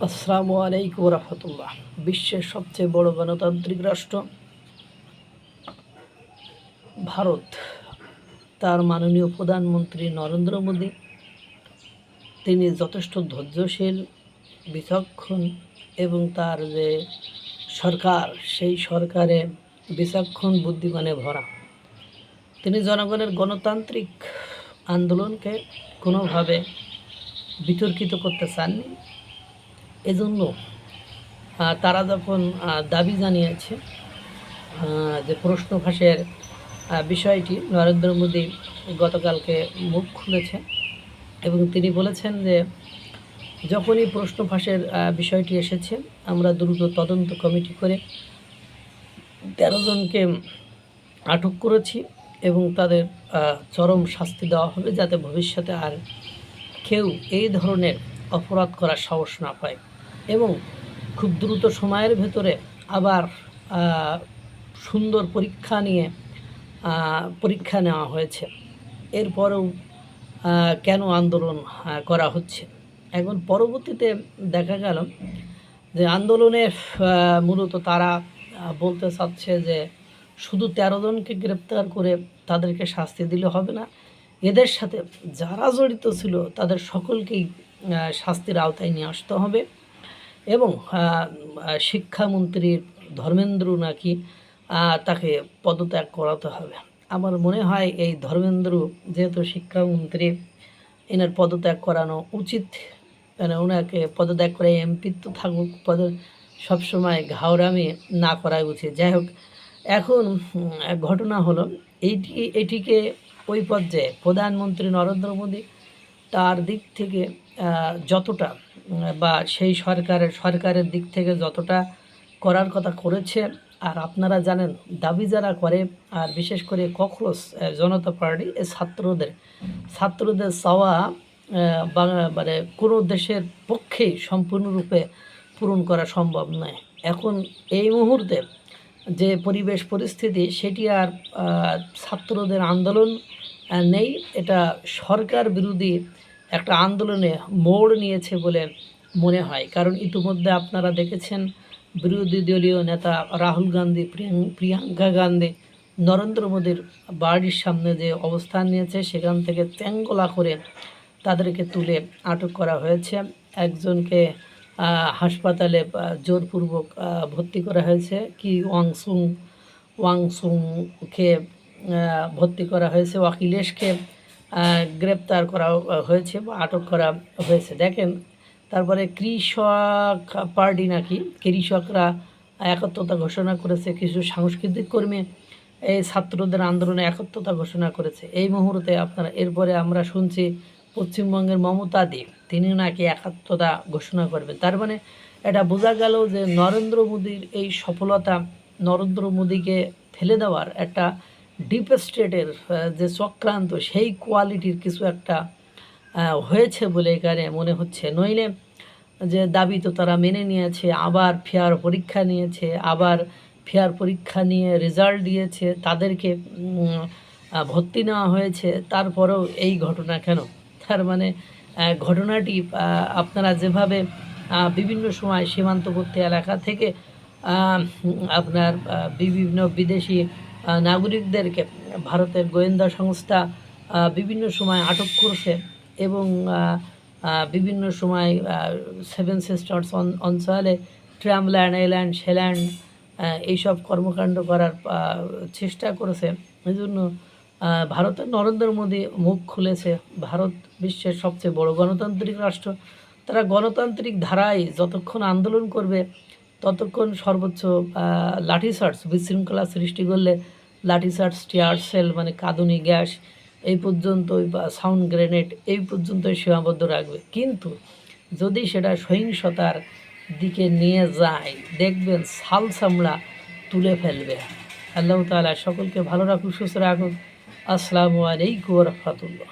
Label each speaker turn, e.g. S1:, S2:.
S1: আসসালামু আলাইকুম রহমতুল্লাহ। বিশ্বের সবচেয়ে বড় গণতান্ত্রিক রাষ্ট্র ভারত, তার মাননীয় প্রধানমন্ত্রী নরেন্দ্র মোদী, তিনি যথেষ্ট ধৈর্যশীল, বিচক্ষণ এবং তার যে সরকার, সেই সরকারে বিচক্ষণ বুদ্ধিমানে ভরা। তিনি জনগণের গণতান্ত্রিক আন্দোলনকে কোনোভাবে বিতর্কিত করতে চাননি। এজন্য তারা যখন দাবি জানিয়েছে যে প্রশ্ন ফাঁসের বিষয়টি, নরেন্দ্র মোদী গতকালকে মুখ খুলেছে এবং তিনি বলেছেন যে যখনই প্রশ্ন ফাঁসের বিষয়টি এসেছে, আমরা দ্রুত তদন্ত কমিটি করে 13 জনকে আটক করেছি এবং তাদের চরম শাস্তি দেওয়া হবে, যাতে ভবিষ্যতে আর কেউ এই ধরনের অপরাধ করার সাহস না পায়। এবং খুব দ্রুত সময়ের ভেতরে আবার সুন্দর পরীক্ষা নেওয়া হয়েছে। এরপরেও কেন আন্দোলন করা হচ্ছে? এখন পরবর্তীতে দেখা গেল যে আন্দোলনে মূলত তারা বলতে চাচ্ছে যে শুধু 13 জনকে গ্রেপ্তার করে তাদেরকে শাস্তি দিলে হবে না, এদের সাথে যারা জড়িত ছিল তাদের সকলকেই শাস্তির আওতায় নিয়ে আসতে হবে। এবং শিক্ষামন্ত্রী ধর্মেন্দ্র নাকি তাকে পদত্যাগ করাতে হবে। আমার মনে হয় এই ধর্মেন্দ্র যেহেতু শিক্ষামন্ত্রী, এনার পদত্যাগ করানো উচিত। মানে ওনাকে পদত্যাগ করে এমপিত্ব থাকুক, সবসময় ঘাওরামি না করাই উচিত। যাই হোক, এখন ঘটনা হলো এটিকে ওই পর্যায়ে প্রধানমন্ত্রী নরেন্দ্র মোদী তার দিক থেকে যতটা বা সেই সরকারের দিক থেকে যতটা করার কথা করেছে। আর আপনারা জানেন, দাবি যারা করে, আর বিশেষ করে ককরোচ জনতা পার্টি, এই ছাত্রদের চাওয়া মানে কোনো দেশের পক্ষেই সম্পূর্ণরূপে পূরণ করা সম্ভব নয়। এখন এই মুহূর্তে যে পরিস্থিতি, সেটি আর ছাত্রদের আন্দোলন নেই, এটা সরকার বিরোধী একটা আন্দোলনে মোড় নিয়েছে বলে মনে হয়। কারণ ইতিমধ্যে আপনারা দেখেছেন, বিরোধী দলীয় নেতা রাহুল গান্ধী, প্রিয়াঙ্কা গান্ধী নরেন্দ্র মোদীর বাড়ির সামনে যে অবস্থান নিয়েছে, সেখান থেকে চ্যাংগলা করে তাদেরকে তুলে আটক করা হয়েছে। একজনকে হাসপাতালে জোরপূর্বক ভর্তি করা হয়েছে, কি ওয়াংসুংকে ভর্তি করা হয়েছে। অখিলেশকে গ্রেপ্তার করা হয়েছে বা আটক করা হয়েছে। দেখেন, তারপরে কৃষক পার্টি নাকি কৃষকরা একত্রতা ঘোষণা করেছে, কিছু সাংস্কৃতিক কর্মী এই ছাত্রদের আন্দোলনে একত্রতা ঘোষণা করেছে এই মুহূর্তে। আপনারা এরপরে আমরা শুনছি পশ্চিমবঙ্গের মমতা দি, তিনি নাকি একাত্মতা ঘোষণা করবেন। তার মানে এটা বোঝা গেল যে নরেন্দ্র মোদীর এই সফলতা, নরেন্দ্র মোদীকে ফেলে দেওয়ার একটা ডিপ স্টেটের যে চক্রান্ত, সেই কোয়ালিটির কিছু একটা হয়েছে বলে এখানে মনে হচ্ছে। নইলে যে দাবি তো তারা মেনে নিয়েছে, আবার ফেয়ার পরীক্ষা নিয়েছে, আবার ফেয়ার পরীক্ষা নিয়ে রেজাল্ট দিয়েছে, তাদেরকে ভর্তি নেওয়া হয়েছে, তারপরেও এই ঘটনা কেন? তার মানে ঘটনাটি আপনারা যেভাবে বিভিন্ন সময় সীমান্তবর্তী এলাকা থেকে আপনার বিভিন্ন বিদেশি নাগরিকদেরকে ভারতের গোয়েন্দা সংস্থা বিভিন্ন সময় আটক করছে এবং বিভিন্ন সময় 7 সিস্টার্স অঞ্চলে ট্রামল্যান্ড, এল্যান্ড, শেল্যান্ড এইসব কর্মকাণ্ড করার চেষ্টা করেছে। এই জন্য ভারতের নরেন্দ্র মোদী মুখ খুলেছে। ভারত বিশ্বের সবচেয়ে বড় গণতান্ত্রিক রাষ্ট্র, তারা গণতান্ত্রিক ধারায় যতক্ষণ আন্দোলন করবে ততক্ষণ সর্বোচ্চ লাঠিচার্জ, বিশৃঙ্খলা সৃষ্টি করলে লাঠিচার্জ, টিয়ার সেল মানে কাঁদুনি গ্যাস, এই পর্যন্তই বা সাউন্ড গ্রেনেড এই পর্যন্তই সীমাবদ্ধ রাখবে। কিন্তু যদি সেটা সহিংসতার দিকে নিয়ে যায়, দেখবেন ছাল চামড়া তুলে ফেলবে। আল্লাহ তাআলা সকলকে ভালো রাখুক, সুস্থ রাখুক। আসসালামু আলাইকুম ওয়া রাহমাতুল্লাহ।